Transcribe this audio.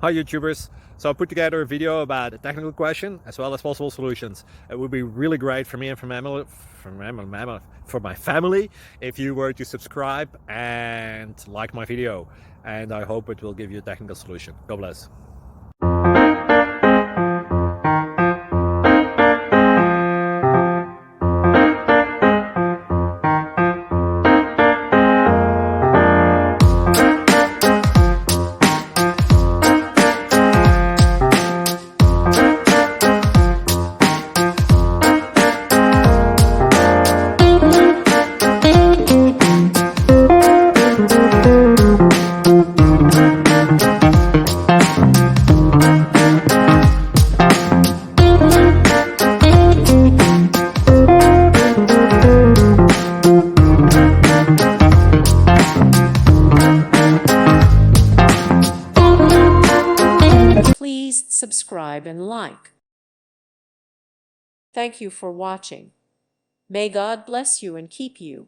Hi YouTubers! So I put together a video about a technical question as well as possible solutions. It would be really great for me and for my family if you were to subscribe and like my video, and I hope it will give you a technical solution. God bless. Please subscribe and like. Thank you for watching. May God bless you and keep you.